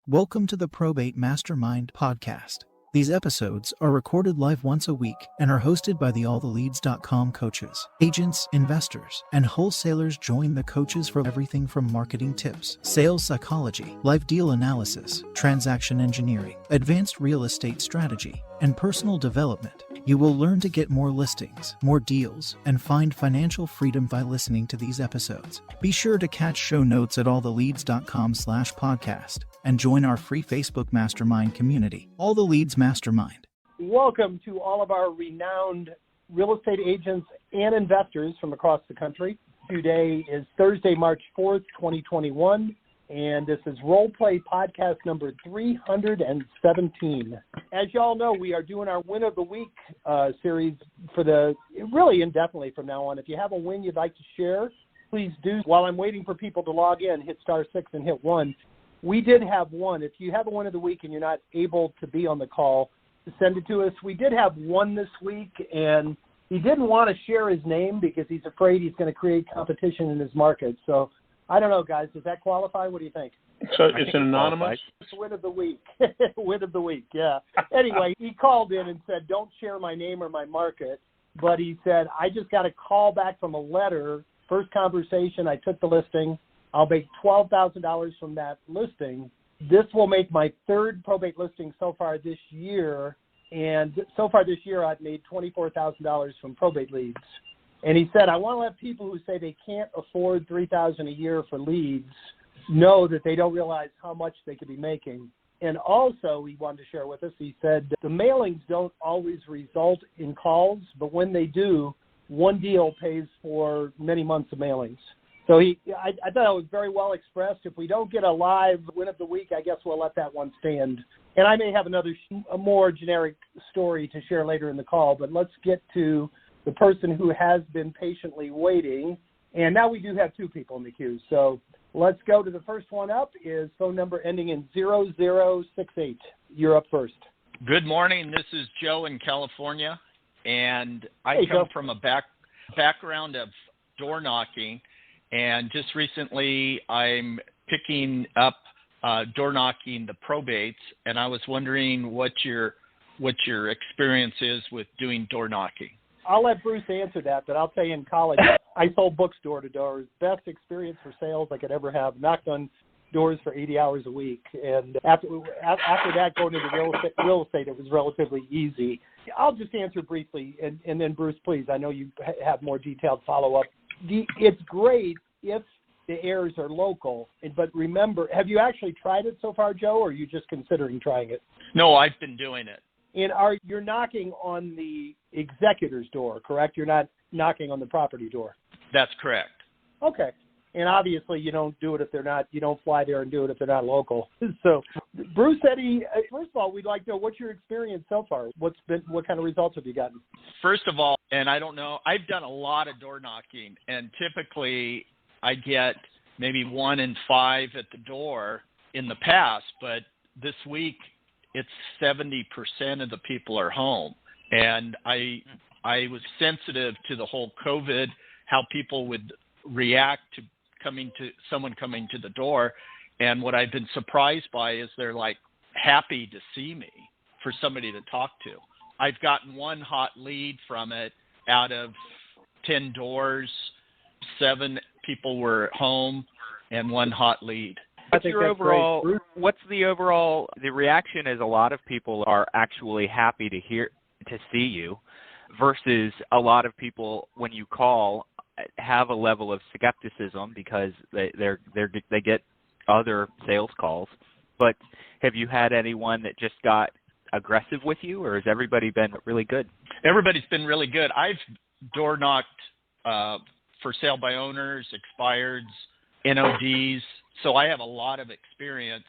Welcome to the Probate Mastermind Podcast. These episodes are recorded live once a week and are hosted by the alltheleads.com coaches. Agents, investors, and wholesalers join the coaches for everything from marketing tips, sales psychology, live deal analysis, transaction engineering, advanced real estate strategy, and personal development. You will learn to get more listings, more deals, and find financial freedom by listening to these episodes. Be sure to catch show notes at alltheleads.com/podcast and join our free Facebook mastermind community, All the Leads Mastermind. Welcome to all of our renowned real estate agents and investors from across the country. Today is Thursday, March 4th, 2021, and this is Role Play Podcast number 317. As y'all know, we are doing our Win of the Week series really indefinitely from now on. If you have a win you'd like to share, please do. While I'm waiting for people to log in, hit *6 and hit 1. We did have one. If you have a Win of the Week and you're not able to be on the call, send it to us. We did have one this week, and he didn't want to share his name because he's afraid he's going to create competition in his market. So I don't know, guys. Does that qualify? What do you think? So it's anonymous? It's Win of the Week. Win of the Week, yeah. Anyway, he called in and said, don't share my name or my market. But he said, I just got a call back from a letter. First conversation, I took the listing. I'll make $12,000 from that listing. This will make my third probate listing so far this year. And so far this year, I've made $24,000 from probate leads. And he said, I want to let people who say they can't afford $3,000 a year for leads know that they don't realize how much they could be making. And also, he wanted to share with us, he said, the mailings don't always result in calls, but when they do, one deal pays for many months of mailings. So I thought it was very well expressed. If we don't get a live Win of the Week, I guess we'll let that one stand. And I may have a more generic story to share later in the call, but let's get to the person who has been patiently waiting. And now we do have two people in the queue. So let's go to the first one up is phone number ending in 0068. You're up first. Good morning. This is Joe in California, and I come Joe. from a background of door knocking. And just recently, I'm picking up door knocking the probates, and I was wondering what your experience is with doing door knocking. I'll let Bruce answer that, but I'll tell you in college, I sold books door to door. Best experience for sales I could ever have. Knocked on doors for 80 hours a week, and after that, going into real estate, it was relatively easy. I'll just answer briefly, and then Bruce, please. I know you have more detailed follow-up. It's great if the heirs are local, but remember, have you actually tried it so far, Joe, or are you just considering trying it? No, I've been doing it. And you're knocking on the executor's door, correct? You're not knocking on the property door. That's correct. Okay. And obviously, you don't do it if they're not. You don't fly there and do it if they're not local. So, Bruce said first of all, we'd like to know what's your experience so far. What kind of results have you gotten? First of all, and I don't know, I've done a lot of door knocking, and typically I get maybe 1 in 5 at the door in the past, but this week it's 70% of the people are home, and I was sensitive to the whole COVID, how people would react to someone coming to the door. And what I've been surprised by is they're like happy to see me, for somebody to talk to. I've gotten one hot lead from it. Out of 10 doors, 7 people were at home and 1 hot lead. What's the reaction is a lot of people are actually happy to see you versus a lot of people when you call have a level of skepticism because they get other sales calls. But have you had anyone that just got aggressive with you, or has everybody been really good? Everybody's been really good. I've door knocked for sale by owners, expireds, NODs, so I have a lot of experience.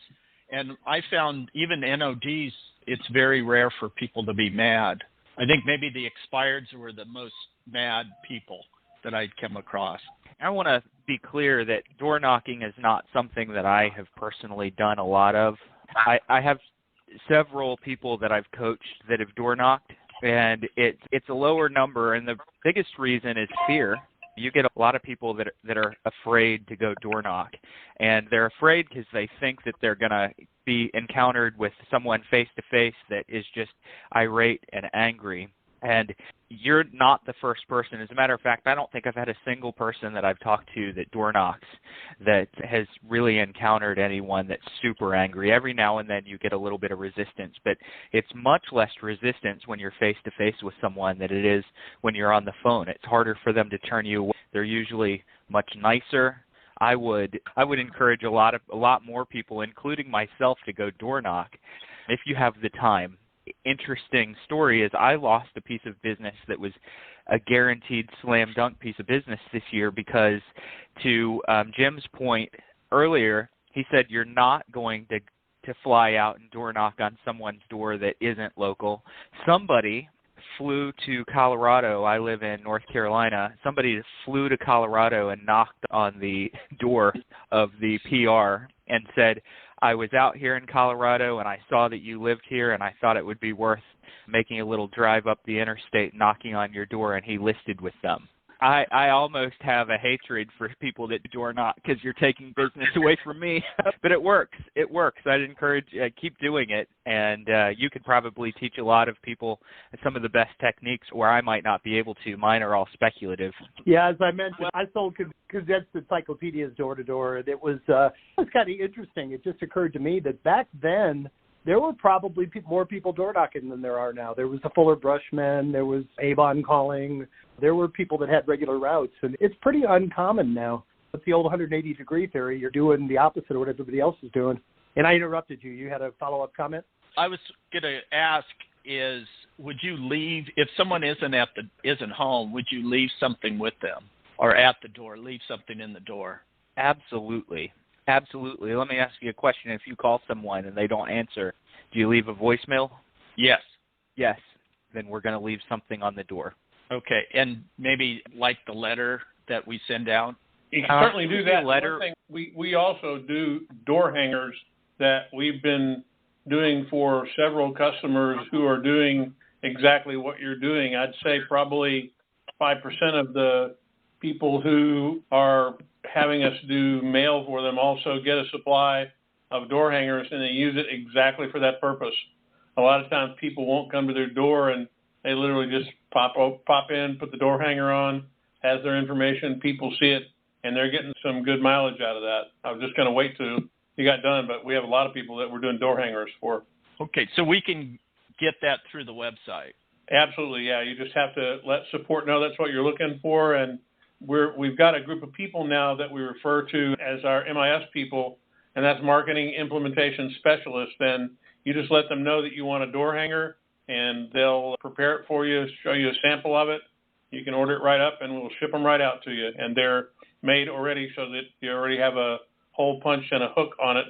And I found even NODs, it's very rare for people to be mad. I think maybe the expireds were the most mad people that I'd come across. I want to be clear that door knocking is not something that I have personally done a lot of. I have several people that I've coached that have door knocked, and it's a lower number, and the biggest reason is fear. You get a lot of people that are afraid to go door knock, and they're afraid because they think that they're going to be encountered with someone face-to-face that is just irate and angry. And you're not the first person. As a matter of fact, I don't think I've had a single person that I've talked to that door knocks that has really encountered anyone that's super angry. Every now and then you get a little bit of resistance, but it's much less resistance when you're face-to-face with someone than it is when you're on the phone. It's harder for them to turn you away. They're usually much nicer. I would encourage a lot more people, including myself, to go door knock if you have the time. Interesting story is I lost a piece of business that was a guaranteed slam dunk piece of business this year because, to Jim's point earlier, he said you're not going to fly out and door knock on someone's door that isn't local. Somebody flew to Colorado. I live in North Carolina. Somebody flew to Colorado and knocked on the door of the PR and said, I was out here in Colorado and I saw that you lived here and I thought it would be worth making a little drive up the interstate, knocking on your door, and he listed with them. I almost have a hatred for people that door knock because you're taking business away from me. But it works. It works. I'd encourage keep doing it, and you could probably teach a lot of people some of the best techniques where I might not be able to. Mine are all speculative. Yeah, as I mentioned, I sold condensed encyclopedias door to door. It was kind of interesting. It just occurred to me that back then there were probably more people door knocking than there are now. There was the Fuller Brushman, there was Avon calling, there were people that had regular routes, and it's pretty uncommon now. It's the old 180-degree theory. You're doing the opposite of what everybody else is doing. And I interrupted you. You had a follow-up comment? I was going to ask is, would you leave, if someone isn't home, would you leave something with them or at the door, leave something in the door? Absolutely. Absolutely. Let me ask you a question. If you call someone and they don't answer, do you leave a voicemail? Yes. Yes. Then we're going to leave something on the door. Okay. And maybe like the letter that we send out? You can certainly do that. Letter. One thing, we also do door hangers that we've been doing for several customers who are doing exactly what you're doing. I'd say probably 5% of the people who are having us do mail for them also get a supply of door hangers, and they use it exactly for that purpose. A lot of times people won't come to their door, and they literally just pop in, put the door hanger on, has their information, people see it, and they're getting some good mileage out of that. I was just going to wait till you got done, but we have a lot of people that we're doing door hangers for. Okay, so we can get that through the website. Absolutely, yeah. You just have to let support know that's what you're looking for, and we've got a group of people now that we refer to as our MIS people, and that's Marketing Implementation Specialists. And you just let them know that you want a door hanger, and they'll prepare it for you, show you a sample of it. You can order it right up, and we'll ship them right out to you. And they're made already so that you already have a hole punch and a hook on it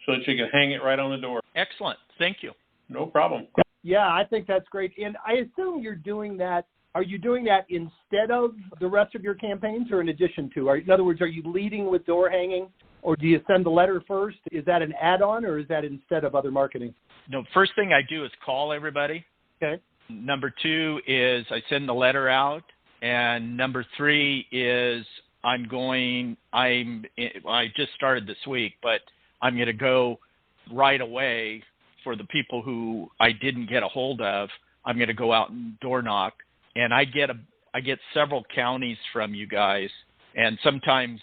so that you can hang it right on the door. Excellent. Thank you. No problem. Yeah, I think that's great. And I assume you're doing that. Are you doing that instead of the rest of your campaigns or in addition to? In other words, are you leading with door hanging, or do you send the letter first? Is that an add-on, or is that instead of other marketing? No, first thing I do is call everybody. Okay. Number 2 is I send the letter out. And number 3 is I just started this week, but I'm going to go right away for the people who I didn't get a hold of. I'm going to go out and door knock. And I get several counties from you guys, and sometimes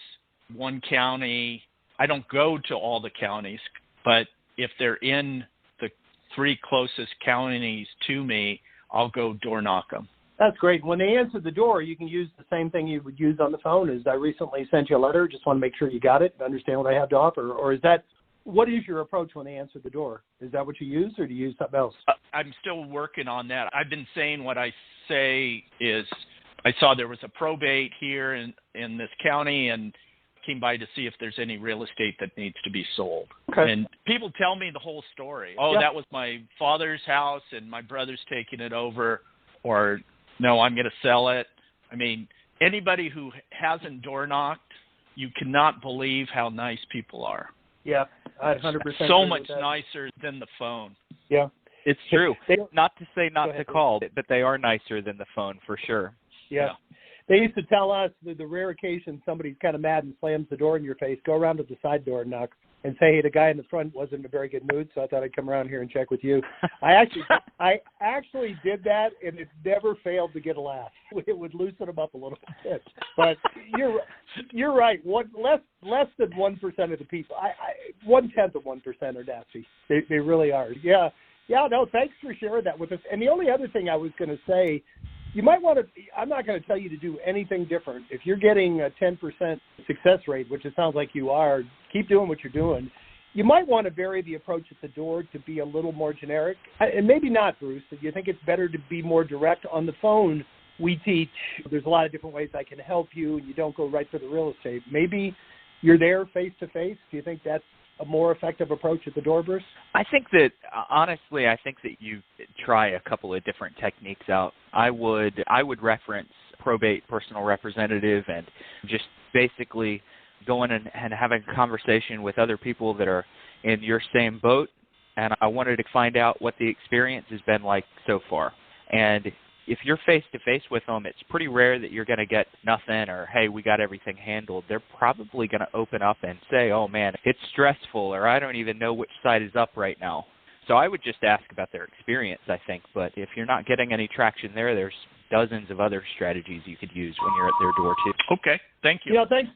one county, I don't go to all the counties, but if they're in the 3 closest counties to me, I'll go door knock them. That's great. When they answer the door, you can use the same thing you would use on the phone. Is I recently sent you a letter, just want to make sure you got it and understand what I have to offer, or is that, what is your approach when they answer the door? Is that what you use, or do you use something else? I'm still working on that. I've been saying what I say is I saw there was a probate here in this county and came by to see if there's any real estate that needs to be sold. Okay. And people tell me the whole story. Oh, Yep. That was my father's house and my brother's taking it over, or no, I'm going to sell it. I mean, anybody who hasn't door knocked, you cannot believe how nice people are. Yeah, I 100%. So agree much with that. nicer than the phone. Yeah. It's true. They- Not to say not Go ahead. to call, but they are nicer than the phone for sure. Yeah. They used to tell us the rare occasion somebody's kind of mad and slams the door in your face, go around to the side door and knock and say, hey, the guy in the front wasn't in a very good mood, so I thought I'd come around here and check with you. I actually did that, and it never failed to get a laugh. It would loosen them up a little bit. But you're right. Less than 1% of the people, 1/10 of 1% are nasty. They really are. Yeah. Yeah, no, thanks for sharing that with us. And the only other thing I was going to say, you might want to, I'm not going to tell you to do anything different. If you're getting a 10% success rate, which it sounds like you are, keep doing what you're doing. You might want to vary the approach at the door to be a little more generic. And maybe not, Bruce. If you think it's better to be more direct on the phone, we teach there's a lot of different ways I can help you, and you don't go right for the real estate. Maybe you're there face-to-face. Do you think that's a more effective approach at the door, Bruce? I think that, honestly, I think that you try a couple of different techniques out. I would reference probate personal representative and just basically going and having a conversation with other people that are in your same boat. And I wanted to find out what the experience has been like so far. And if you're face-to-face with them, it's pretty rare that you're going to get nothing or, hey, we got everything handled. They're probably going to open up and say, oh, man, it's stressful, or I don't even know which side is up right now. So I would just ask about their experience, I think. But if you're not getting any traction there, there's dozens of other strategies you could use when you're at their door, too. Okay, thank you. You know, thanks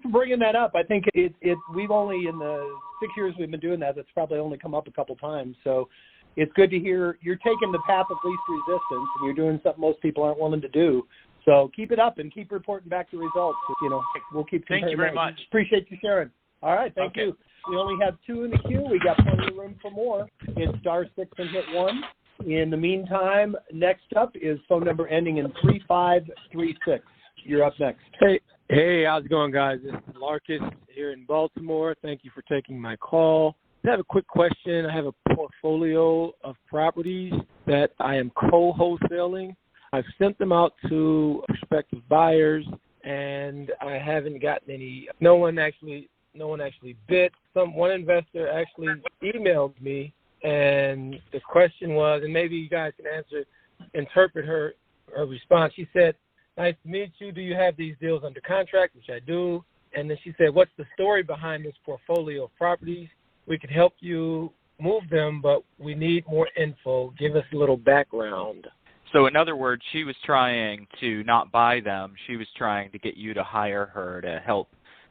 for bringing that up. I think we've only, in the 6 years we've been doing that's probably only come up a couple times. So it's good to hear you're taking the path of least resistance, and you're doing something most people aren't willing to do. So keep it up and keep reporting back the results. You know, we'll keep comparing. Thank you very much. Appreciate you sharing. All right, thank you. We only have 2 in the queue. We got plenty of room for more. Hit *6 and hit 1. In the meantime, next up is phone number ending in 3536. You're up next. Hey, how's it going, guys? This is Larkus here in Baltimore. Thank you for taking my call. I have a quick question. I have a portfolio of properties that I am co-wholesaling. I've sent them out to prospective buyers, and I haven't gotten any. No one actually bid. One investor actually emailed me, and the question was, and maybe you guys can interpret her response. She said, "Nice to meet you. Do you have these deals under contract?" Which I do. And then she said, "What's the story behind this portfolio of properties? We can help you move them, but we need more info. Give us a little background." So in other words, she was trying to not buy them. She was trying to get you to hire her to help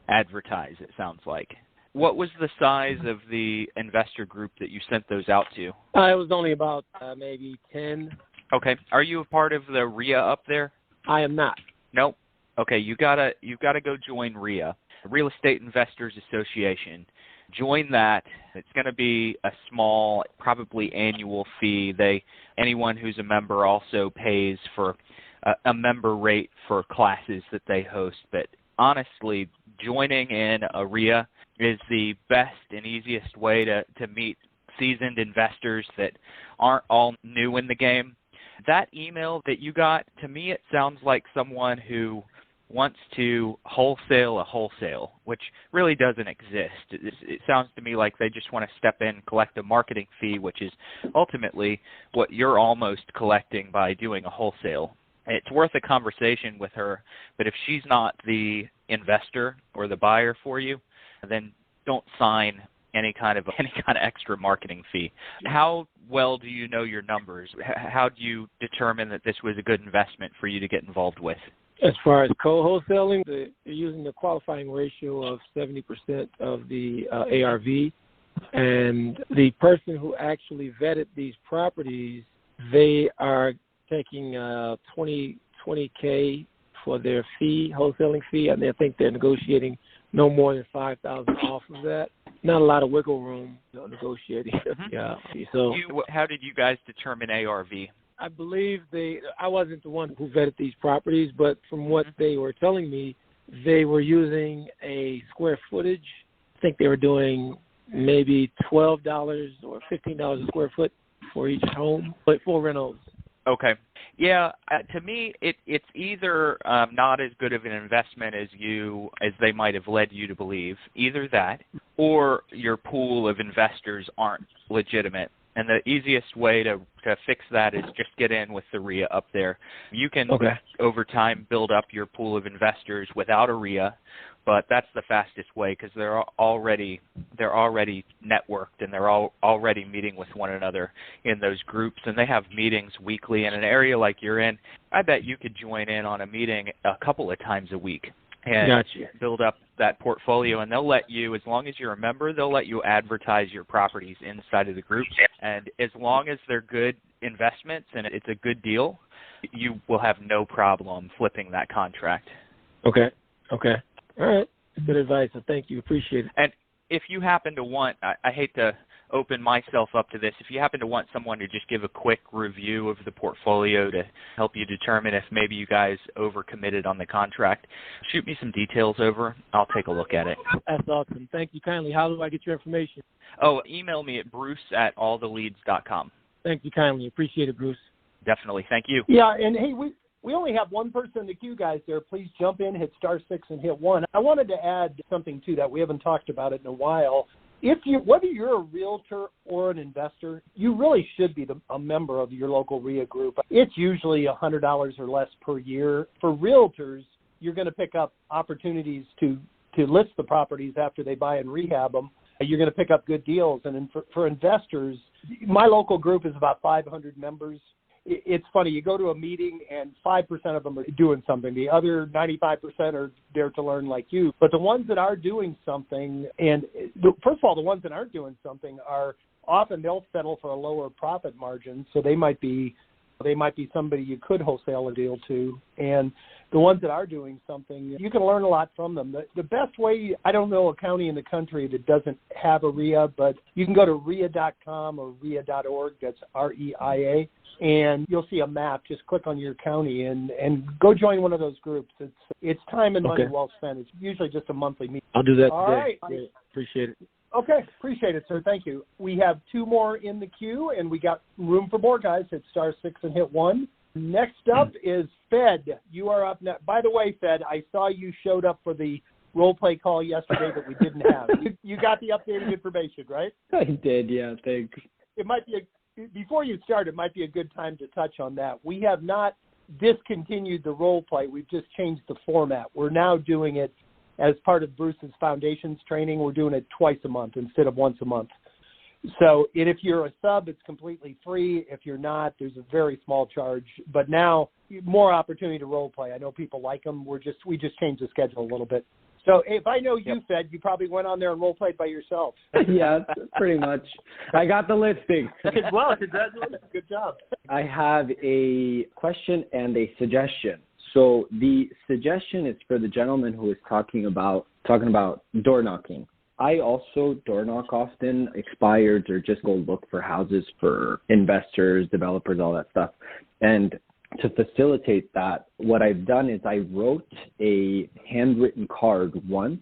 advertise, it sounds like. What was the size of the investor group that you sent those out to? It was only about maybe 10. Okay. Are you a part of the RIA up there? I am not. Nope. Okay, you've got to go join RIA, Real Estate Investors Association. Join that. It's going to be a small, probably annual fee. Anyone who's a member also pays for a member rate for classes that they host. But honestly, joining in a RIA is the best and easiest way to meet seasoned investors that aren't all new in the game. That email that you got, to me, it sounds like someone who wants to wholesale a wholesale, which really doesn't exist. It sounds to me like they just want to step in, collect a marketing fee, which is ultimately what you're almost collecting by doing a wholesale. It's worth a conversation with her, but if she's not the investor or the buyer for you, then don't sign any kind of extra marketing fee. How well do you know your numbers? How do you determine that this was a good investment for you to get involved with? As far as co-wholesaling, they're using the qualifying ratio of 70% of the ARV. And the person who actually vetted these properties, they are taking $20K for their fee, wholesaling fee, and I think they're negotiating no more than $5,000 off of that. Not a lot of wiggle room negotiating. Mm-hmm. Yeah. So how did you guys determine ARV? I believe I wasn't the one who vetted these properties, but from what they were telling me, they were using a square footage. I think they were doing maybe $12 or $15 a square foot for each home, but for rentals. Okay. Yeah, to me, it's either not as good of an investment as they might have led you to believe, either that, or your pool of investors aren't legitimate. And the easiest way to fix that is just get in with the RIA up there. You can, over time, build up your pool of investors without a RIA, but that's the fastest way because they're already networked and they're already meeting with one another in those groups, and they have meetings weekly. In an area like you're in, I bet you could join in on a meeting a couple of times a week and build up that portfolio, and they'll let you, as long as you're a member, they'll let you advertise your properties inside of the group. And as long as they're good investments and it's a good deal, you will have no problem flipping that contract. Okay. All right. Good advice. So thank you. Appreciate it. And if you happen to want, I hate to open myself up to this, if you happen to want someone to just give a quick review of the portfolio to help you determine if maybe you guys overcommitted on the contract, shoot me some details over. I'll take a look at it. That's awesome. Thank you kindly. How do I get your information? Oh, email me at bruce@alltheleads.com. Thank you kindly. Appreciate it, Bruce. Definitely. Thank you. Yeah, and hey, we only have one person in the queue, guys, there. Please jump in, hit *6 and hit 1. I wanted to add something to that. We haven't talked about it in a while. Whether you're a realtor or an investor, you really should be a member of your local RIA group. It's usually $100 or less per year. For realtors, you're going to pick up opportunities to list the properties after they buy and rehab them. You're going to pick up good deals. And for investors, my local group is about 500 members. It's funny, you go to a meeting and 5% of them are doing something. The other 95% are there to learn like you. But the ones that are doing something, first of all, the ones that aren't doing something are often they'll settle for a lower profit margin. So they might be somebody you could wholesale a deal to. And the ones that are doing something, you can learn a lot from them. The best way, I don't know a county in the country that doesn't have a RIA, but you can go to RIA.com or RIA.org. That's REIA. And you'll see a map. Just click on your county and go join one of those groups. It's time and money well spent. It's usually just a monthly meeting. I'll do that All today. right. Great. Appreciate it. Okay. Appreciate it, sir. Thank you. We have 2 more in the queue, and we got room for more, guys. Hit *6 and hit 1. Next up is Fed. You are up next. By the way, Fed, I saw you showed up for the role play call yesterday that we didn't have. You got the updated information, right? I did, yeah, thanks. It might be before you start, it might be a good time to touch on that. We have not discontinued the role play. We've just changed the format. We're now doing it as part of Bruce's Foundations training. We're doing it twice a month instead of once a month. So if you're a sub, it's completely free. If you're not, there's a very small charge. But now, more opportunity to role play. I know people like them. We just changed the schedule a little bit. So if I know you, Fed, you probably went on there and role played by yourself. Yeah, pretty much. I got the listing. Well, congratulations. Good job. I have a question and a suggestion. So the suggestion is for the gentleman who is talking about door knocking. I also door knock often, expireds, or just go look for houses for investors, developers, all that stuff. And to facilitate that, what I've done is I wrote a handwritten card once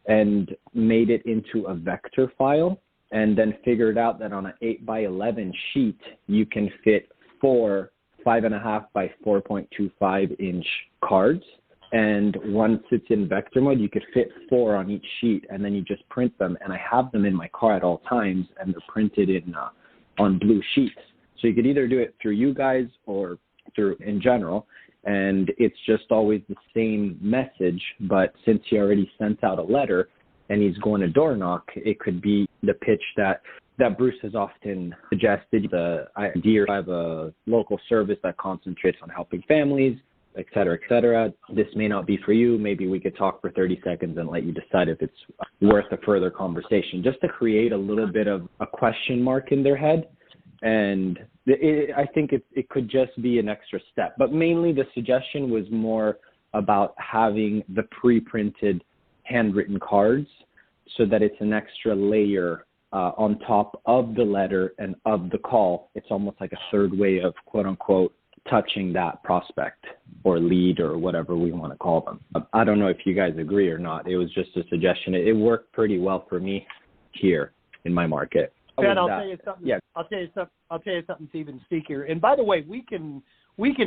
and made it into a vector file, and then figured out that on an 8x11 sheet, you can fit 4 5.5 by 4.25 inch cards. And once it's in vector mode, you could fit 4 on each sheet, and then you just print them. And I have them in my car at all times, and they're printed on blue sheets. So you could either do it through you guys or through in general, and it's just always the same message. But since he already sent out a letter and he's going to door knock, it could be the pitch that Bruce has often suggested. The idea of a local service that concentrates on helping families, et cetera, et cetera. This may not be for you. Maybe we could talk for 30 seconds and let you decide if it's worth a further conversation, just to create a little bit of a question mark in their head. And I think it could just be an extra step. But mainly the suggestion was more about having the pre-printed handwritten cards so that it's an extra layer on top of the letter and of the call. It's almost like a third way of, quote unquote, touching that prospect or lead or whatever we want to call them. I don't know if you guys agree or not. It was just a suggestion. It worked pretty well for me here in my market. Ben, I'll tell you something. Yeah. I'll tell you something, Stephen, speak here. And by the way, we can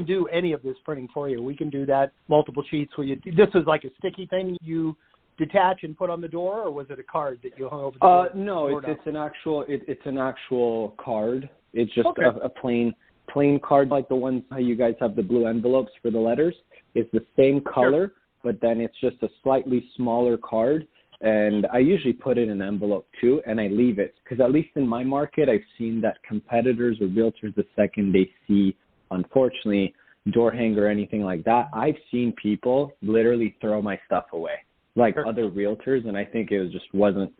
do any of this printing for you. We can do that multiple sheets where this is like a sticky thing. You detach and put on the door, or was it a card that you hung over the door? No, it's an actual card. It's just Okay. a plain card, like the ones how you guys have the blue envelopes for the letters. It's the same color, but then it's just a slightly smaller card. And I usually put it in an envelope too, and I leave it because at least in my market, I've seen that competitors or realtors, the second they see, unfortunately, door hanger or anything like that, I've seen people literally throw my stuff away, like other realtors, and I think it wasn't,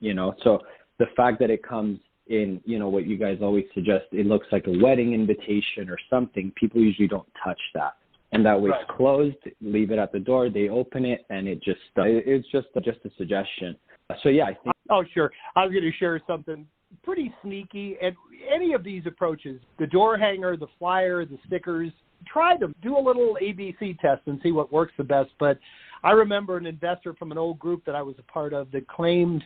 so the fact that it comes in, what you guys always suggest, it looks like a wedding invitation or something, people usually don't touch that. And that way it's closed, leave it at the door, they open it, and it's just a suggestion. So, yeah, I think. Oh, sure. I was going to share something pretty sneaky. And any of these approaches, the door hanger, the flyer, the stickers, try to do a little ABC test and see what works the best. But I remember an investor from an old group that I was a part of that claimed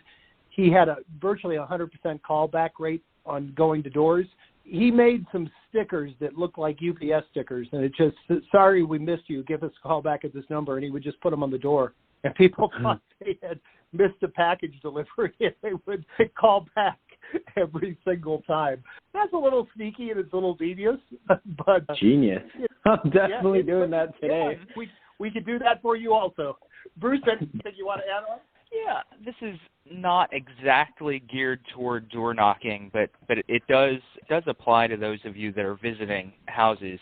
he had a virtually 100% callback rate on going to doors. He made some stickers that looked like UPS stickers, and it just, sorry, we missed you. Give us a call back at this number, and he would just put them on the door. And people thought they had missed a package delivery, and they would call back every single time. That's a little sneaky, and it's a little devious, but genius. I'm definitely doing that today. Yeah, we could do that for you also. Bruce, anything you want to add on? Yeah, this is not exactly geared toward door knocking, but it does apply to those of you that are visiting houses.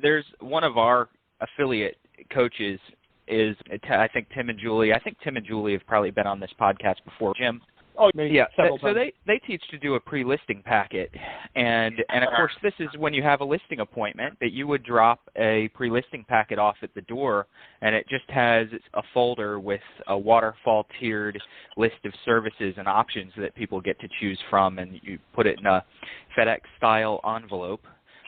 There's one of our affiliate coaches is, I think, Tim and Julie. I think Tim and Julie have probably been on this podcast before. Jim. Oh, yeah. So they teach to do a pre-listing packet, and of course this is when you have a listing appointment that you would drop a pre-listing packet off at the door, and it just has a folder with a waterfall tiered list of services and options that people get to choose from, and you put it in a FedEx style envelope.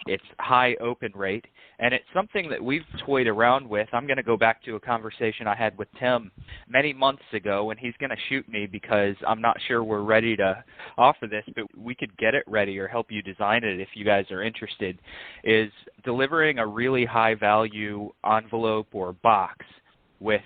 It's high open rate, and it's something that we've toyed around with. I'm going to go back to a conversation I had with Tim many months ago, and he's going to shoot me because I'm not sure we're ready to offer this, but we could get it ready or help you design it if you guys are interested, is delivering a really high-value envelope or box with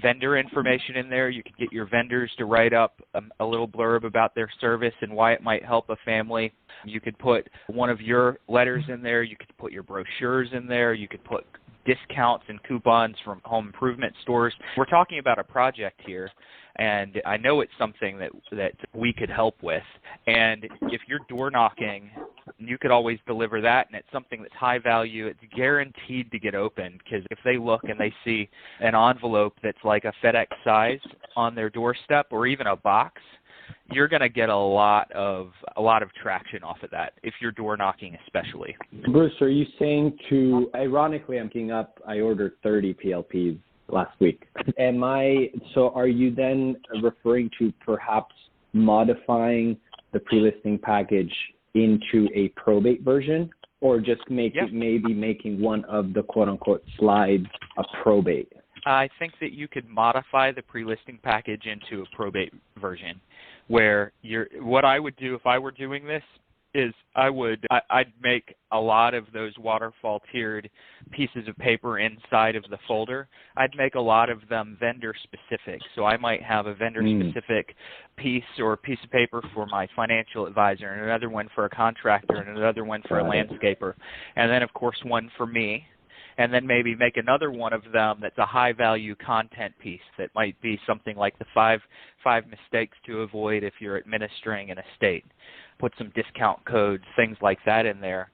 vendor information in there. You could get your vendors to write up a little blurb about their service and why it might help a family. You could put one of your letters in there. You could put your brochures in there. You could put discounts and coupons from home improvement stores. We're talking about a project here, and I know it's something that we could help with. And if you're door knocking, you could always deliver that, and it's something that's high value. It's guaranteed to get open, because if they look and they see an envelope that's like a FedEx size on their doorstep, or even a box, you're going to get a lot of traction off of that, if you're door knocking especially. Bruce, are you saying ironically, I'm picking up, I ordered 30 PLPs last week. So are you then referring to perhaps modifying the pre-listing package into a probate version, or just maybe making one of the quote-unquote slides a probate? I think that you could modify the pre-listing package into a probate version, where what I would do if I were doing this is I'd make a lot of those waterfall tiered pieces of paper inside of the folder. I'd make a lot of them vendor specific. So I might have a vendor specific piece or piece of paper for my financial advisor, and another one for a contractor, and another one for a landscaper, and then of course one for me. And then maybe make another one of them that's a high-value content piece that might be something like the five mistakes to avoid if you're administering an estate. Put some discount codes, things like that in there,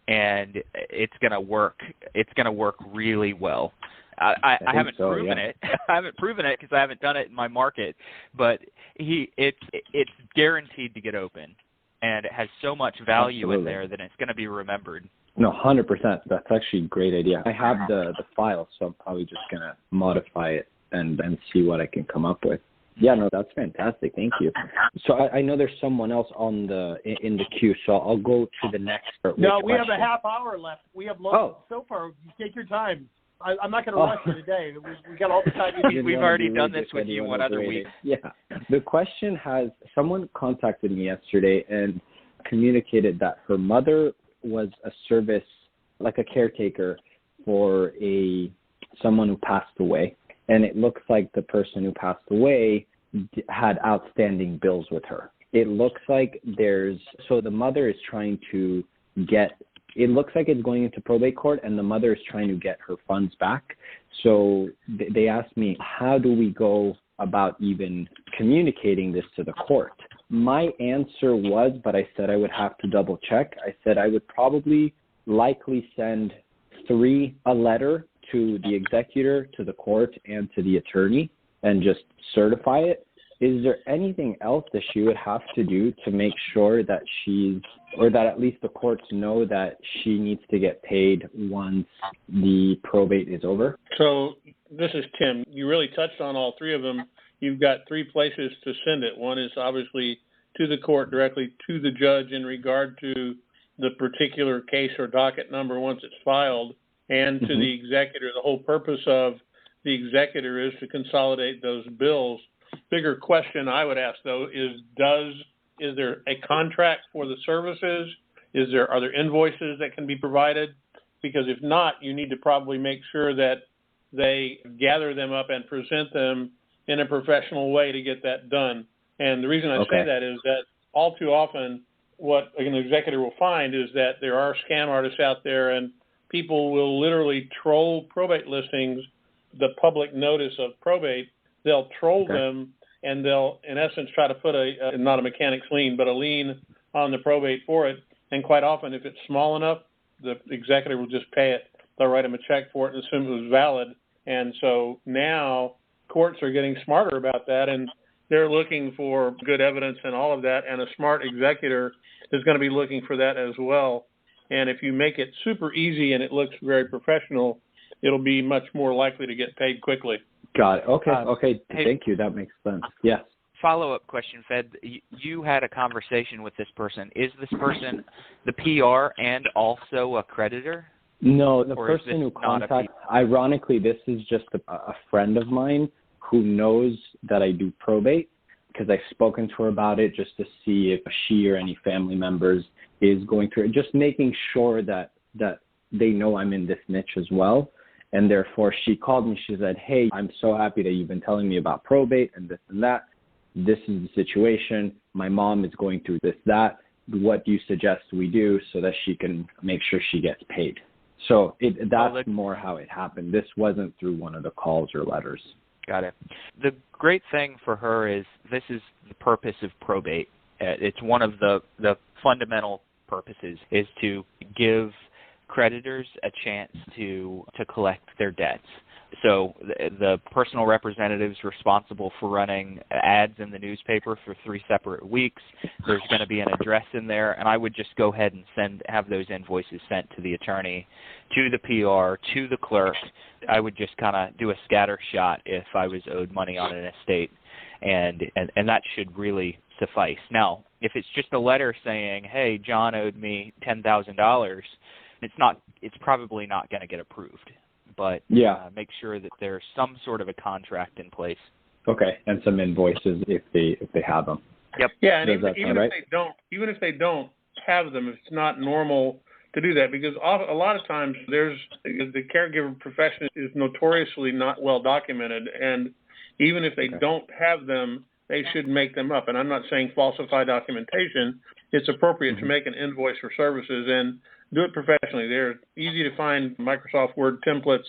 and it's going to work. It's going to work really well. I haven't proven it. I haven't proven it because I haven't done it in my market, but it's guaranteed to get open, and it has so much value in there that it's going to be remembered. No, 100%. That's actually a great idea. I have the file, so I'm probably just going to modify it and see what I can come up with. Yeah, no, that's fantastic. Thank you. So I know there's someone else in the queue, so I'll go to the next. No, we have a half hour left. We have loads so far. Take your time. I'm not going to rush you today. We got all the time you need. We've already done this with you one other week. Yeah. The question someone contacted me yesterday and communicated that her mother was a service, like a caretaker for someone who passed away. and it looks like the person who passed away had outstanding bills with her. It looks like so the mother is trying to it looks like it's going into probate court, and the mother is trying to get her funds back. So they asked me, how do we go about even communicating this to the court? My answer was, but I said I would have to double check. I said I would likely send a letter to the executor, to the court, and to the attorney, and just certify it. Is there anything else that she would have to do to make sure that that at least the courts know that she needs to get paid once the probate is over? So this is Tim. You really touched on all three of them. You've got three places to send it. One is obviously to the court, directly to the judge in regard to the particular case or docket number once it's filed, and to the executor. The whole purpose of the executor is to consolidate those bills. Bigger question I would ask, though, is there a contract for the services? Are there invoices that can be provided? Because if not, you need to probably make sure that they gather them up and present them in a professional way to get that done. And the reason I say that is that all too often what an executor will find is that there are scam artists out there, and people will literally troll probate listings, the public notice of probate. They'll troll them, and they'll, in essence, try to put not a mechanic's lien, but a lien on the probate for it. And quite often, if it's small enough, the executor will just pay it. They'll write him a check for it and assume it was valid. And so now courts are getting smarter about that, and they're looking for good evidence and all of that, and a smart executor is going to be looking for that as well. And if you make it super easy and it looks very professional, it'll be much more likely to get paid quickly. Got it. Okay. Thank you. That makes sense. Yes. Follow-up question, Fed. You had a conversation with this person. Is this person the PR and also a creditor? No, the person who contacted, ironically, this is just a friend of mine who knows that I do probate, because I've spoken to her about it just to see if she or any family members is going through it, just making sure that they know I'm in this niche as well. And therefore, she called me. She said, hey, I'm so happy that you've been telling me about probate and this and that. This is the situation. My mom is going through this, that. What do you suggest we do so that she can make sure she gets paid? So that's more how it happened. This wasn't through one of the calls or letters. Got it. The great thing for her is this is the purpose of probate. It's one of the fundamental purposes is to give creditors a chance to collect their debts. So the personal representative's responsible for running ads in the newspaper for 3 separate weeks. There's going to be an address in there, and I would just go ahead and have those invoices sent to the attorney, to the PR, to the clerk. I would just kind of do a scatter shot if I was owed money on an estate, and that should really suffice. Now, if it's just a letter saying, hey, John owed me $10,000, it's probably not going to get approved. But make sure that there's some sort of a contract in place. Okay, and some invoices if they have them. Yep. Yeah, and even if they don't have them, it's not normal to do that, because a lot of times the caregiver profession is notoriously not well documented, and even if they don't have them, they should make them up. And I'm not saying falsify documentation. It's appropriate to make an invoice for services and do it professionally. They're easy to find Microsoft Word templates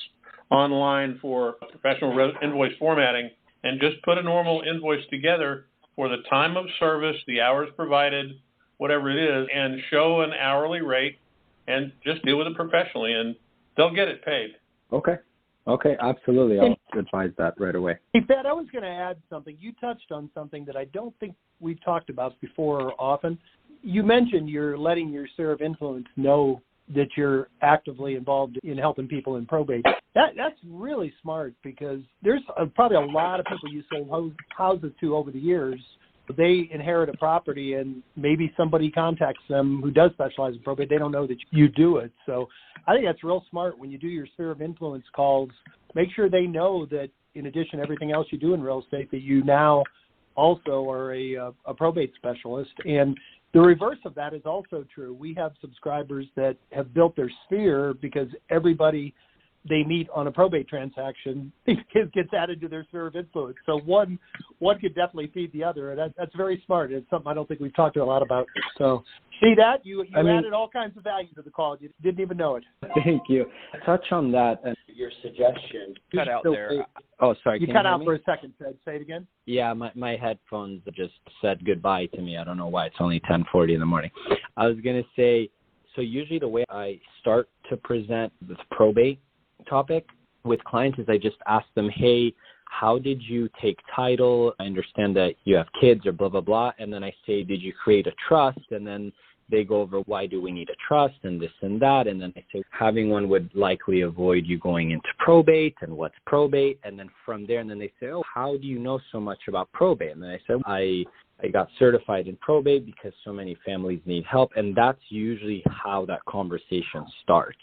online for professional invoice formatting, and just put a normal invoice together for the time of service, the hours provided, whatever it is, and show an hourly rate, and just deal with it professionally, and they'll get it paid. Okay, absolutely. I'll advise that right away. Hey, Pat, I was going to add something. You touched on something that I don't think we've talked about before often. You mentioned you're letting your sphere of influence know that you're actively involved in helping people in probate. That's really smart, because there's probably a lot of people you sold houses to over the years. They inherit a property, and maybe somebody contacts them who does specialize in probate. They don't know that you do it. So I think that's real smart when you do your sphere of influence calls. Make sure they know that in addition to everything else you do in real estate, that you now also are a probate specialist. And the reverse of that is also true. We have subscribers that have built their sphere because everybody they meet on a probate transaction, it gets added to their sphere of influence. So one could definitely feed the other, and that's very smart. It's something I don't think we've talked a lot about. So see that? You added all kinds of value to the call. You didn't even know it. Thank you. Touch on that and your suggestion. Cut out there. Oh, sorry. You cut out for a second. Say it again. Yeah, my headphones just said goodbye to me. I don't know why. It's only 10:40 in the morning. I was going to say, so usually the way I start to present this probate topic with clients is I just ask them, hey, how did you take title? I understand that you have kids or blah, blah, blah. And then I say, did you create a trust? And then they go over why do we need a trust and this and that. And then I say having one would likely avoid you going into probate and what's probate. And then from there, and then they say, oh, how do you know so much about probate? And then I said, I got certified in probate because so many families need help. And that's usually how that conversation starts.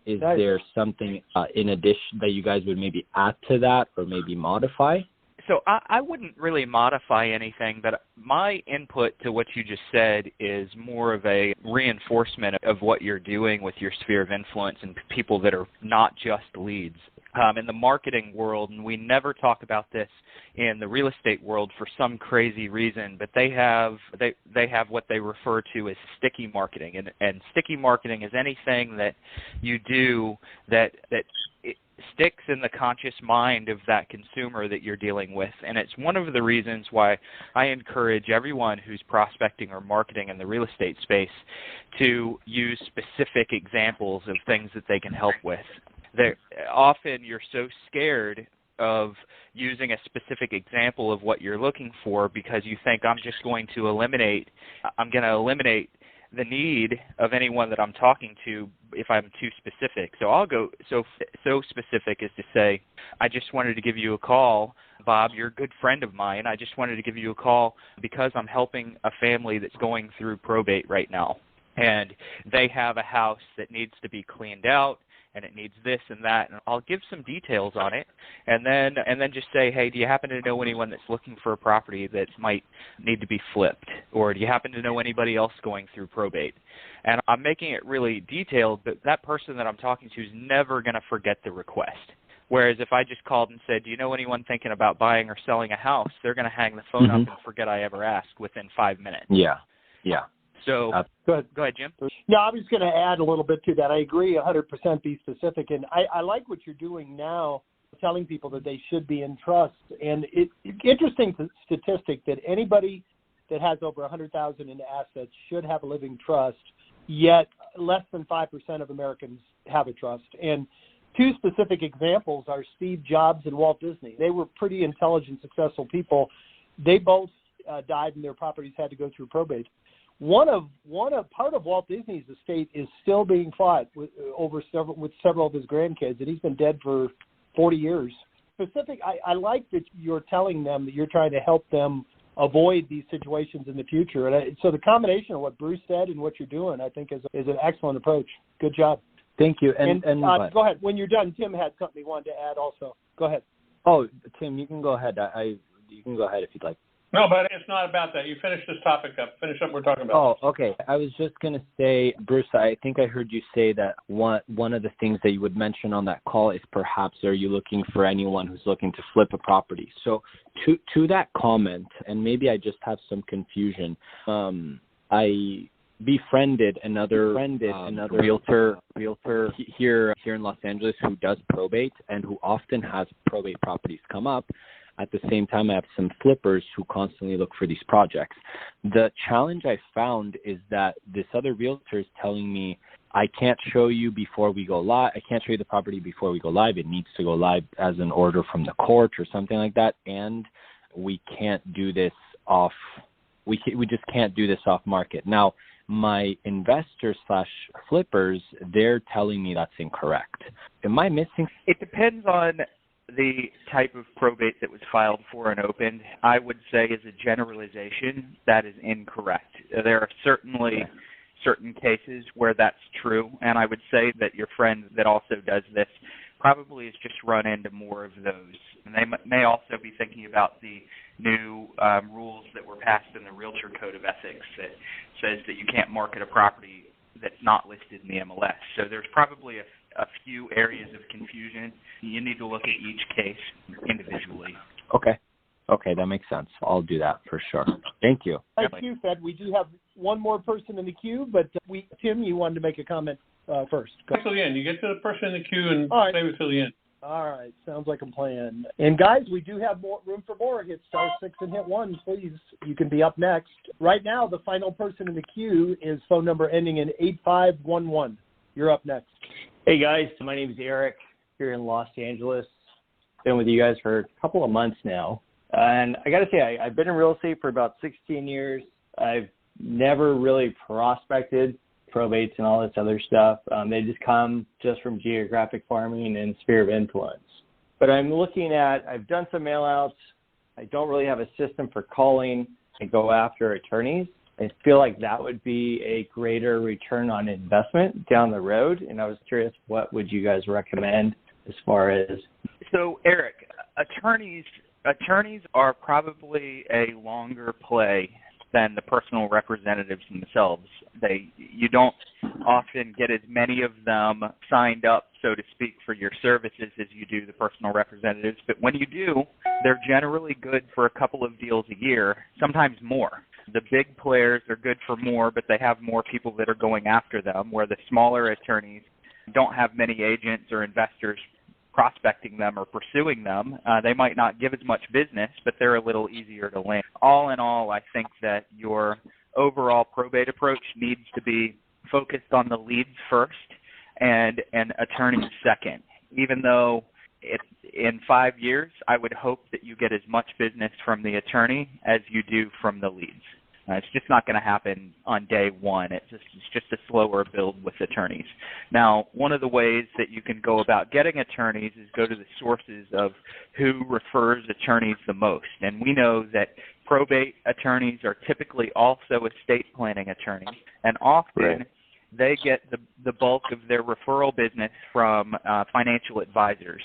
Is there something in addition that you guys would maybe add to that or maybe modify? So I wouldn't really modify anything, but my input to what you just said is more of a reinforcement of what you're doing with your sphere of influence and people that are not just leads. In the marketing world, and we never talk about this in the real estate world for some crazy reason, but they have what they refer to as sticky marketing, and sticky marketing is anything that you do that it sticks in the conscious mind of that consumer that you're dealing with. And it's one of the reasons why I encourage everyone who's prospecting or marketing in the real estate space to use specific examples of things that they can help with. Often you're so scared of using a specific example of what you're looking for because you think I'm going to eliminate the need of anyone that I'm talking to if I'm too specific. So I'll go so specific as to say, I just wanted to give you a call. Bob, you're a good friend of mine. I just wanted to give you a call because I'm helping a family that's going through probate right now. And they have a house that needs to be cleaned out, and it needs this and that, and I'll give some details on it, and then just say, hey, do you happen to know anyone that's looking for a property that might need to be flipped, or do you happen to know anybody else going through probate? And I'm making it really detailed, but that person that I'm talking to is never going to forget the request. Whereas if I just called and said, do you know anyone thinking about buying or selling a house, they're going to hang the phone up and forget I ever asked within 5 minutes. Yeah. So go ahead, Jim. No, I was going to add a little bit to that. I agree 100%, be specific. And I like what you're doing now, telling people that they should be in trust. And it's interesting statistic that anybody that has over $100,000 in assets should have a living trust, yet less than 5% of Americans have a trust. And two specific examples are Steve Jobs and Walt Disney. They were pretty intelligent, successful people. They both died and their properties had to go through probate. Part of Walt Disney's estate is still being fought with several of his grandkids, and he's been dead for 40 years. I like that you're telling them that you're trying to help them avoid these situations in the future. And so the combination of what Bruce said and what you're doing, I think, is an excellent approach. Good job. Thank you. And go ahead. When you're done, Tim had something he wanted to add also. Go ahead. Oh, Tim, you can go ahead. You can go ahead if you'd like. No, but it's not about that. You finish this topic up. Finish up what we're talking about. Oh, okay. I was just going to say, Bruce, I think I heard you say that one of the things that you would mention on that call is perhaps are you looking for anyone who's looking to flip a property? So to that comment, and maybe I just have some confusion, I befriended another realtor here in Los Angeles who does probate and who often has probate properties come up. At the same time, I have some flippers who constantly look for these projects. The challenge I found is that this other realtor is telling me, I can't show you before we go live. I can't show you the property before we go live. It needs to go live as an order from the court or something like that. And we can't do this we just can't do this off market. Now, my investors / flippers, they're telling me that's incorrect. Am I missing? It depends on the type of probate that was filed for and opened. I would say as a generalization, that is incorrect. There are certainly certain cases where that's true, and I would say that your friend that also does this probably has just run into more of those. And they may also be thinking about the new rules that were passed in the Realtor Code of Ethics that says that you can't market a property that's not listed in the MLS. So there's probably a a few areas of confusion. You need to look at each case individually. Okay, that makes sense. I'll do that for sure. Thank you. Thank you, Fed. We do have one more person in the queue, but Tim, you wanted to make a comment first. Go. Till the end. You get to the person in the queue and All right. save it till the end. All right, sounds like a plan. And guys, we do have more room for more. Hit *6 and hit 1, please. You can be up next. Right now, the final person in the queue is phone number ending in 8511. You're up next. Hey guys, my name is Eric here in Los Angeles. Been with you guys for a couple of months now. And I got to say, I've been in real estate for about 16 years. I've never really prospected probates and all this other stuff. They just come just from geographic farming and sphere of influence. But I've done some mail outs. I don't really have a system for calling and go after attorneys. I feel like that would be a greater return on investment down the road. And I was curious, what would you guys recommend as far as? So, Eric, attorneys are probably a longer play than the personal representatives themselves. You don't often get as many of them signed up, so to speak, for your services as you do the personal representatives. But when you do, they're generally good for a couple of deals a year, sometimes more. The big players are good for more, but they have more people that are going after them, where the smaller attorneys don't have many agents or investors prospecting them or pursuing them. They might not give as much business, but they're a little easier to land. All in all, I think that your overall probate approach needs to be focused on the leads first and attorneys second. Even though in 5 years, I would hope that you get as much business from the attorney as you do from the leads. It's just not going to happen on day one. It's just a slower build with attorneys. Now, one of the ways that you can go about getting attorneys is go to the sources of who refers attorneys the most. And we know that probate attorneys are typically also estate planning attorneys, and often they get the bulk of their referral business from financial advisors.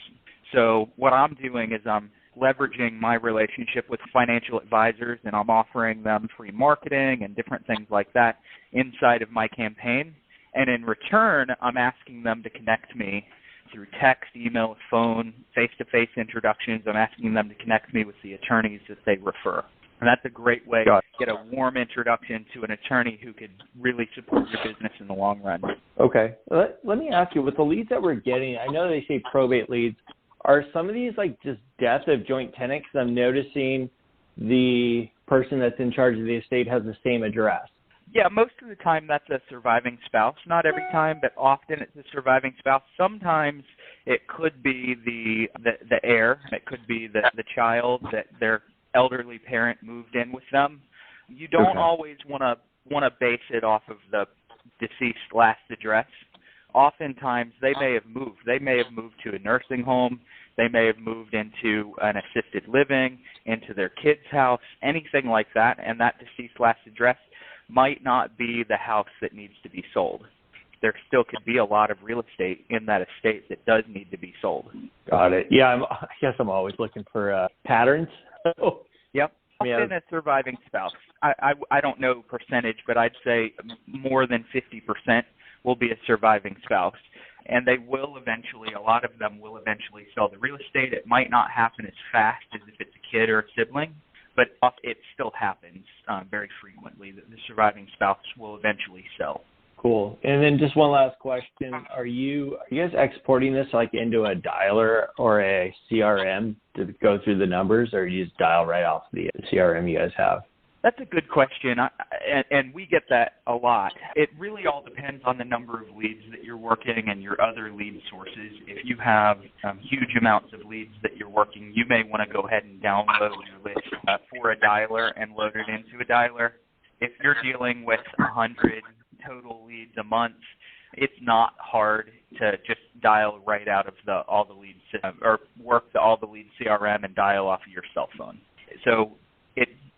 So what I'm doing is I'm leveraging my relationship with financial advisors, and I'm offering them free marketing and different things like that inside of my campaign. And in return, I'm asking them to connect me through text, email, phone, face-to-face introductions. I'm asking them to connect me with the attorneys that they refer. And that's a great way to get a warm introduction to an attorney who could really support your business in the long run. Okay. Let me ask you, with the leads that we're getting, I know they say probate leads. Are some of these like just death of joint tenant? Because I'm noticing the person that's in charge of the estate has the same address. Yeah, most of the time that's a surviving spouse. Not every time, but often it's a surviving spouse. Sometimes it could be the heir. It could be the child that their elderly parent moved in with them. You don't always want to base it off of the deceased last address. Oftentimes they may have moved. They may have moved to a nursing home. They may have moved into an assisted living, into their kid's house, anything like that, and that deceased last address might not be the house that needs to be sold. There still could be a lot of real estate in that estate that does need to be sold. Got it. Yeah, I guess I'm always looking for patterns. Yep. Often a surviving spouse. I don't know percentage, but I'd say more than 50% will be a surviving spouse. And they will eventually, a lot of them will eventually sell the real estate. It might not happen as fast as if it's a kid or a sibling, but it still happens very frequently that the surviving spouse will eventually sell. Cool. And then just one last question. Are you guys exporting this like into a dialer or a CRM to go through the numbers, or you just dial right off the CRM you guys have? That's a good question, and we get that a lot. It really all depends on the number of leads that you're working and your other lead sources. If you have huge amounts of leads that you're working, you may want to go ahead and download your list for a dialer and load it into a dialer. If you're dealing with 100 total leads a month, it's not hard to just dial right out of all the leads or work all the lead CRM and dial off of your cell phone. So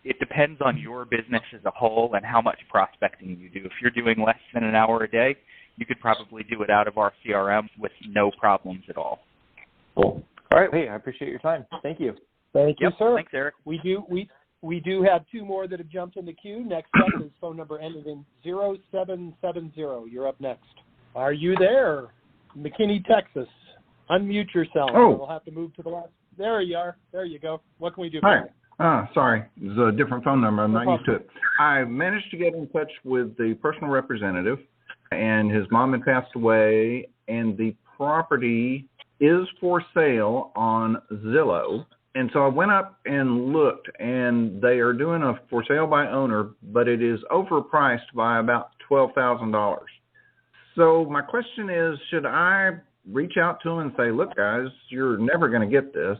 it depends on your business as a whole and how much prospecting you do. If you're doing less than an hour a day, you could probably do it out of our CRM with no problems at all. Cool. All right. Hey, I appreciate your time. Thank you. Thank you, sir. Thanks, Eric. We do have two more that have jumped in the queue. Next up is phone number ended in 0770. You're up next. Are you there? McKinney, Texas. Unmute yourself. Oh. We'll have to move to the last. There you are. There you go. What can we do? Hi. Sorry. It's a different phone number. I'm No not used to it. I managed to get in touch with the personal representative, and his mom had passed away, and the property is for sale on Zillow. And so I went up and looked, and they are doing a for sale by owner, but it is overpriced by about $12,000. So my question is, should I reach out to them and say, look, guys, you're never going to get this,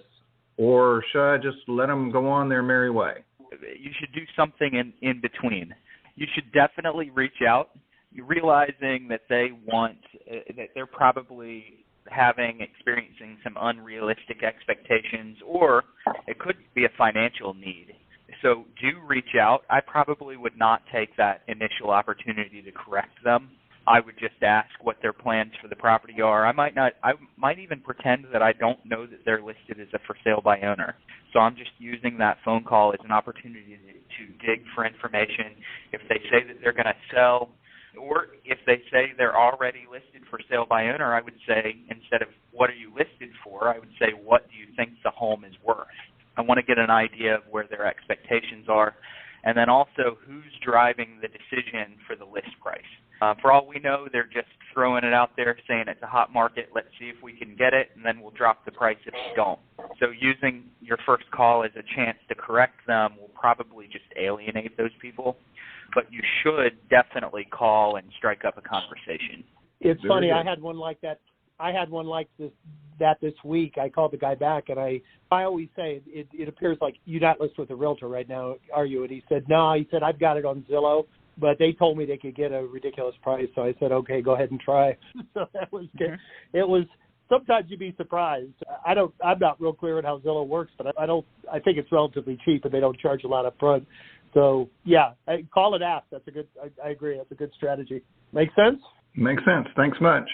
or should I just let them go on their merry way? You should do something in between. You should definitely reach out. You're realizing that they want, that they're probably experiencing some unrealistic expectations, or it could be a financial need. So do reach out. I probably would not take that initial opportunity to correct them. I would just ask what their plans for the property are. I might even pretend that I don't know that they're listed as a for sale by owner. So I'm just using that phone call as an opportunity to dig for information. If they say that they're going to sell, or if they say they're already listed for sale by owner, I would say, instead of what are you listed for, I would say, what do you think the home is worth? I want to get an idea of where their expectations are, and then also who's driving the decision for the list price. For all we know, they're just throwing it out there saying it's a hot market, let's see if we can get it, and then we'll drop the price if we don't. So using your first call as a chance to correct them will probably just alienate those people. But you should definitely call and strike up a conversation. It's funny. I had one like that. This week. I called the guy back, and I always say it appears like you're not listed with a realtor right now, are you? And he said, no. He said, I've got it on Zillow, but they told me they could get a ridiculous price. So I said, okay, go ahead and try. So that was good. It was. Sometimes you'd be surprised. I'm not real clear on how Zillow works, but I think it's relatively cheap, and they don't charge a lot up front. So yeah, call and ask. That's a good. I agree. That's a good strategy. Make sense? Makes sense. Thanks much.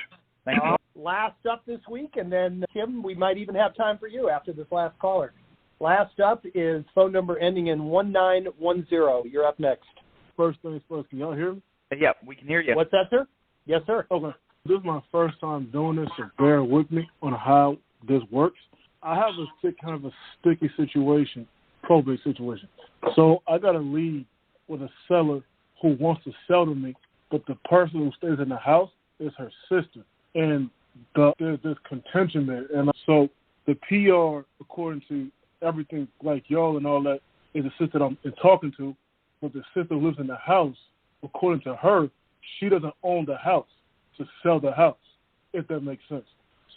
Thank you. Last up this week, and then Tim, we might even have time for you after this last caller. Last up is phone number ending in 1910. You're up next. First things first, can y'all hear me? Yeah, we can hear you. What's that, sir? Yes, sir. Okay. This is my first time doing this, so bear with me on how this works. I have kind of a sticky situation, probate situation. So I got a lead with a seller who wants to sell to me, but the person who stays in the house is her sister. And there's this contention there. And so the PR, according to everything like y'all and all that, is the sister that I'm talking to. But the sister who lives in the house, according to her, she doesn't own the house to sell the house, if that makes sense.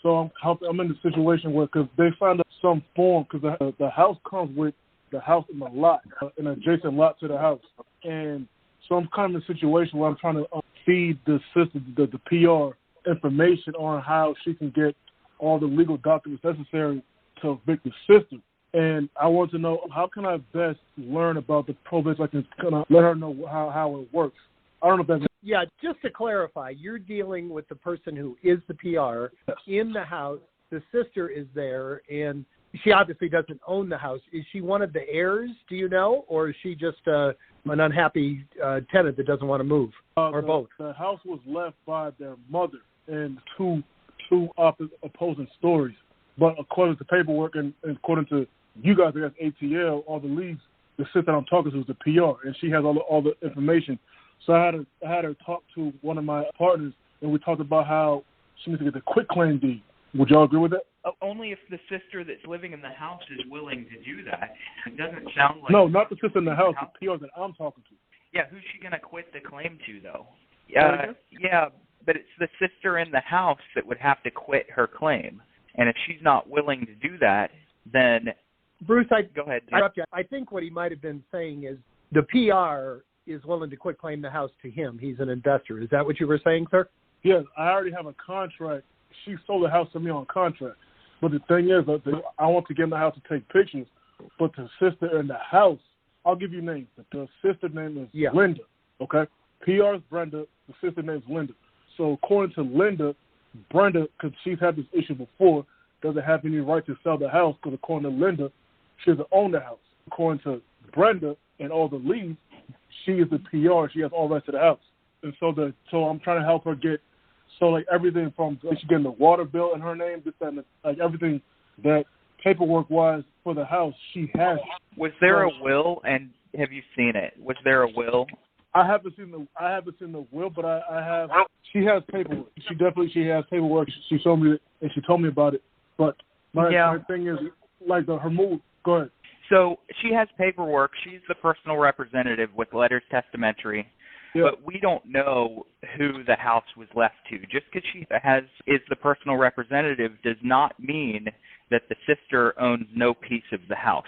So I'm in the situation where, because they found out some form, because the house comes with the house in the lot, an adjacent lot to the house. And so I'm kind of in a situation where I'm trying to feed the sister, the PR information on how she can get all the legal documents necessary to evict the sister. And I want to know, how can I best learn about the probate so I can kind of let her know how it works? I don't know if that's... Yeah, just to clarify, you're dealing with the person who is the PR in the house. The sister is there, and she obviously doesn't own the house. Is she one of the heirs, do you know, or is she just an unhappy tenant that doesn't want to move, or both? The house was left by their mother and two opposing stories. But according to paperwork and according to you guys, I guess ATL, all the leads, the sister that I'm talking to is the PR, and she has all the information. So I had her talk to one of my partners, and we talked about how she needs to get the quitclaim deed. Would y'all agree with that? Only if the sister that's living in the house is willing to do that. It doesn't sound like... No, not the sister in the house, the PR that I'm talking to. Yeah, who's she going to quit the claim to, though? Yeah, but it's the sister in the house that would have to quit her claim. And if she's not willing to do that, then... Bruce, go ahead. I think what he might have been saying is the PR is willing to quit claim the house to him. He's an investor. Is that what you were saying, sir? Yes, I already have a contract. She sold the house to me on contract. But the thing is, I want to get in the house to take pictures, but the sister in the house, I'll give you names. The sister name is Linda, okay? PR is Brenda. The sister name is Linda. So according to Linda, Brenda, because she's had this issue before, doesn't have any right to sell the house because according to Linda, she doesn't own the house. According to Brenda and all the leads, she is the PR. She has all rights to the house. And so I'm trying to help her get So, like, everything from she getting the water bill in her name, this, that, and like, everything that paperwork-wise for the house, she has. Was there a will, and have you seen it? Was there a will? I haven't seen the will, but I have. She has paperwork. She has paperwork. She showed me it, and she told me about it. But my thing is, like, her move. Go ahead. So she has paperwork. She's the personal representative with letters testamentary. Yeah. But we don't know who the house was left to. Just because she is the personal representative does not mean that the sister owns no piece of the house.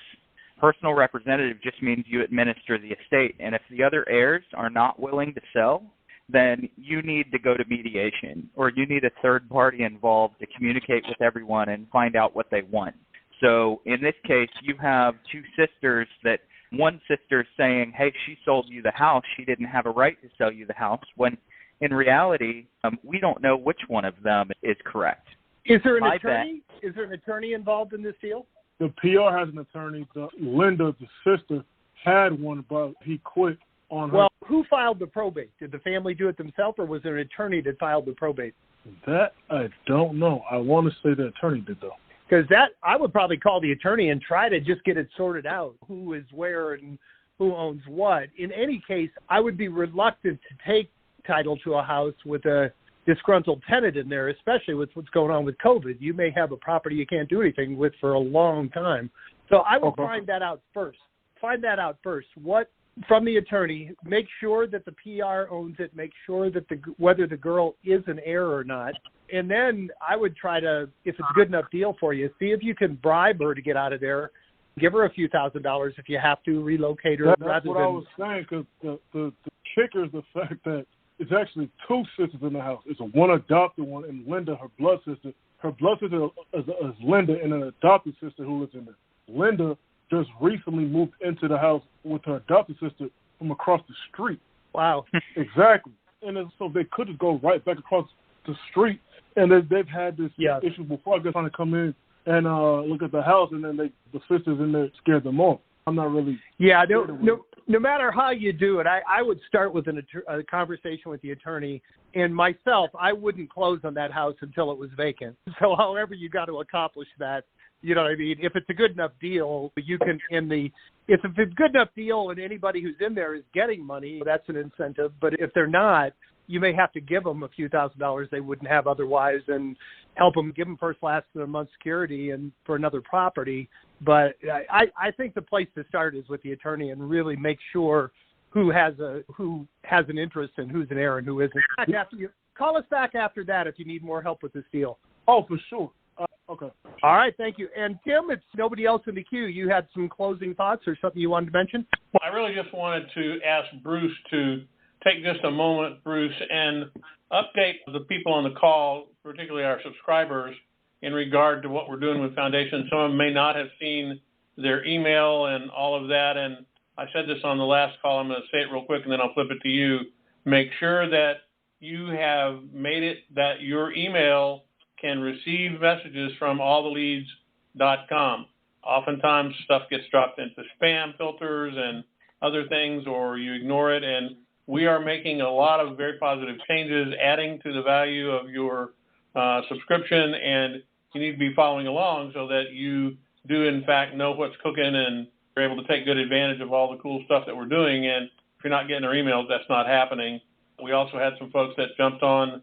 Personal representative just means you administer the estate. And if the other heirs are not willing to sell, then you need to go to mediation, or you need a third party involved to communicate with everyone and find out what they want. So in this case, you have two sisters that one sister is saying, hey, she sold you the house. She didn't have a right to sell you the house, when in reality, we don't know which one of them is correct. Is there an attorney? Is there an attorney involved in this deal? The PR has an attorney. Linda, the sister, had one, but he quit on her. Well, who filed the probate? Did the family do it themselves, or was there an attorney that filed the probate? That I don't know. I want to say the attorney did, though. Because I would probably call the attorney and try to just get it sorted out, who is where and who owns what. In any case, I would be reluctant to take title to a house with a disgruntled tenant in there, especially with what's going on with COVID. You may have a property you can't do anything with for a long time. So I would find that out first. What from the attorney, make sure that the PR owns it, make sure that whether the girl is an heir or not. And then I would try to, if it's a good enough deal for you, see if you can bribe her to get out of there. Give her a few $1,000s if you have to, relocate her. That's what I was saying, because the kicker is the fact that it's actually two sisters in the house. It's one adopted one, and Linda, her blood sister. Her blood sister is Linda, and an adopted sister who lives in there. Linda just recently moved into the house with her adopted sister from across the street. Wow. Exactly. And so they could just go right back across the street. And they've had this issue before. I guess trying to come in and look at the house, and then the sisters in there scared them off. I'm not really. Yeah, no matter how you do it, I would start with a conversation with the attorney. And myself, I wouldn't close on that house until it was vacant. So however you got to accomplish that, you know what I mean? If it's a good enough deal, you can if it's a good enough deal and anybody who's in there is getting money, that's an incentive. But if they're not, you may have to give them a few $1,000s they wouldn't have otherwise, and help them, give them first, last, and a month's security and for another property. But I think the place to start is with the attorney and really make sure who has an interest and who's an heir and who isn't. Call us back after that if you need more help with this deal. Oh, for sure. Okay. All right, thank you. And Tim, it's nobody else in the queue. You had some closing thoughts or something you wanted to mention? Well, I really just wanted to ask Bruce to take just a moment, Bruce, and update the people on the call, particularly our subscribers, in regard to what we're doing with Foundation. Some of them may not have seen their email and all of that, and I said this on the last call. I'm going to say it real quick, and then I'll flip it to you. Make sure that you have made it that your email can receive messages from alltheleads.com. Oftentimes, stuff gets dropped into spam filters and other things, or you ignore it, and we are making a lot of very positive changes, adding to the value of your subscription, and you need to be following along so that you do, in fact, know what's cooking and you're able to take good advantage of all the cool stuff that we're doing. And if you're not getting our emails, that's not happening. We also had some folks that jumped on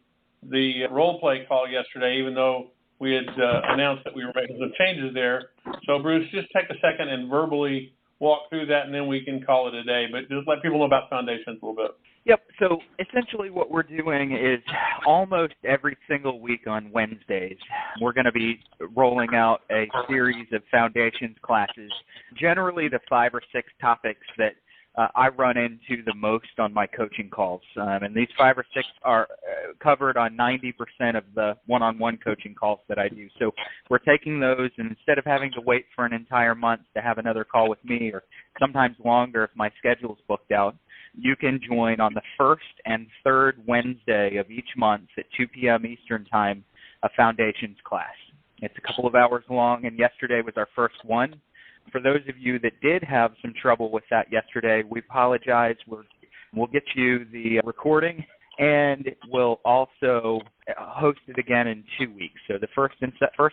the role play call yesterday, even though we had announced that we were making some changes there. So, Bruce, just take a second and verbally walk through that, and then we can call it a day. But just let people know about Foundations a little bit. Yep. So essentially what we're doing is almost every single week on Wednesdays, we're going to be rolling out a series of Foundations classes, generally the 5 or 6 topics that I run into the most on my coaching calls. And these 5 or 6 are covered on 90% of the one-on-one coaching calls that I do. So we're taking those, and instead of having to wait for an entire month to have another call with me, or sometimes longer if my schedule's booked out, you can join on the first and third Wednesday of each month at 2 p.m. Eastern Time, a Foundations class. It's a couple of hours long, and yesterday was our first one. For those of you that did have some trouble with that yesterday, we apologize. We'll get you the recording, and we'll also host it again in 2 weeks. So the first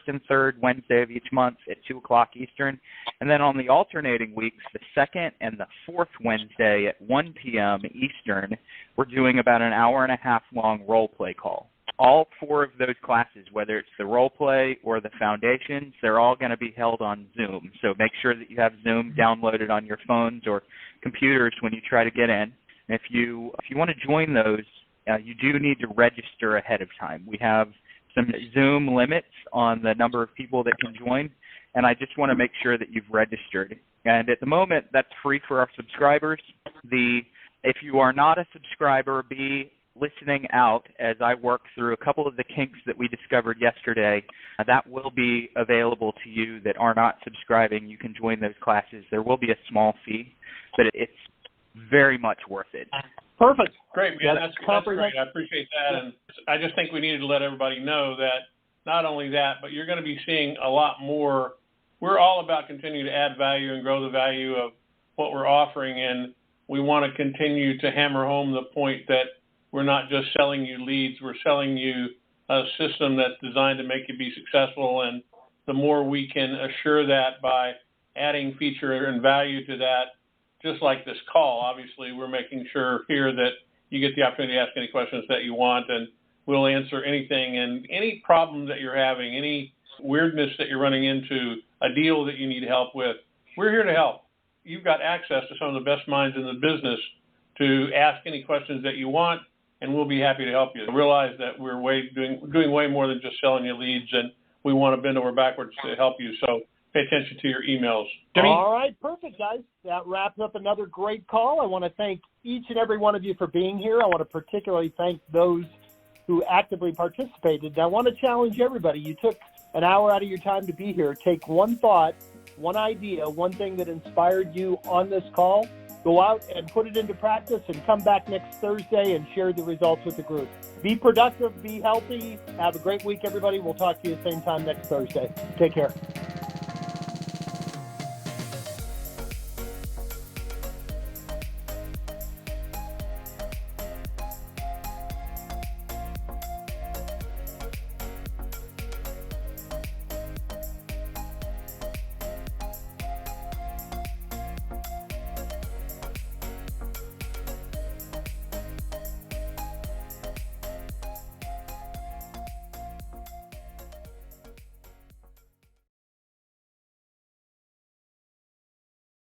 and third Wednesday of each month at 2 o'clock Eastern. And then on the alternating weeks, the second and the fourth Wednesday at 1 p.m. Eastern, we're doing about an hour and a half long role play call. All 4 of those classes, whether it's the role play or the foundations, they're all going to be held on Zoom. So make sure that you have Zoom downloaded on your phones or computers when you try to get in. And if you want to join those, you do need to register ahead of time. We have some Zoom limits on the number of people that can join, and I just want to make sure that you've registered. And at the moment, that's free for our subscribers. If you are not a subscriber, be listening out as I work through a couple of the kinks that we discovered yesterday. That will be available to you that are not subscribing. You can join those classes. There will be a small fee, but it's very much worth it. Perfect. Great, man. That's great. I appreciate that. And I just think we needed to let everybody know that not only that, but you're going to be seeing a lot more. We're all about continuing to add value and grow the value of what we're offering, and we want to continue to hammer home the point that we're not just selling you leads. We're selling you a system that's designed to make you be successful, and the more we can assure that by adding feature and value to that, just like this call, obviously, we're making sure here that you get the opportunity to ask any questions that you want, and we'll answer anything. And any problem that you're having, any weirdness that you're running into, a deal that you need help with, we're here to help. You've got access to some of the best minds in the business to ask any questions that you want, and we'll be happy to help you. Realize that we're doing way more than just selling you leads, and we want to bend over backwards to help you. So pay attention to your emails. Jimmy? All right, perfect, guys. That wraps up another great call. I want to thank each and every one of you for being here. I want to particularly thank those who actively participated. I want to challenge everybody. You took an hour out of your time to be here. Take one thought, one idea, one thing that inspired you on this call. Go out and put it into practice and come back next Thursday and share the results with the group. Be productive, be healthy. Have a great week, everybody. We'll talk to you at the same time next Thursday. Take care.